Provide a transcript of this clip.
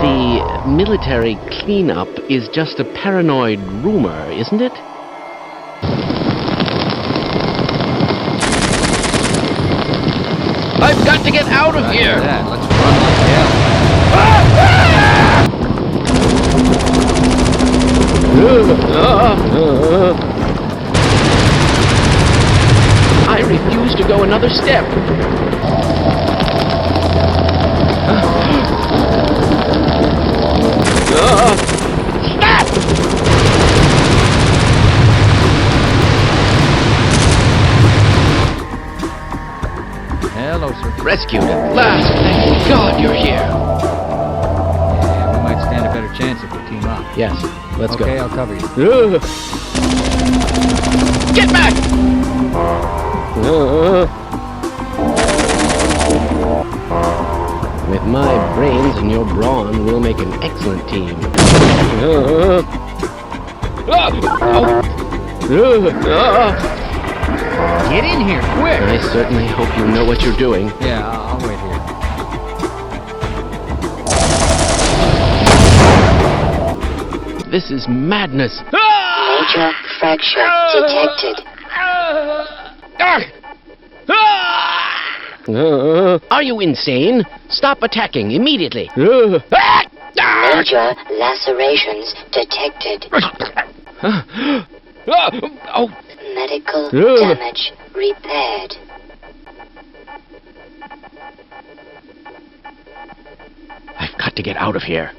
The military cleanup is just a paranoid rumor, isn't it? I've got to get out of here! That. Let's run like hell. I refuse to go another step. Hello, sir. Rescued at last. Thank God you're here. Yeah, we might stand a better chance if we team up. Yes, let's Okay, go. I'll cover you. Get back! With my brains and your brawn, we'll make an excellent team. Get in here, quick! I certainly hope you know what you're doing. Yeah, I'll wait here. This is madness. Major fracture detected. Are you insane? Stop attacking immediately. Major lacerations detected. Oh, Medical damage repaired. I've got to get out of here.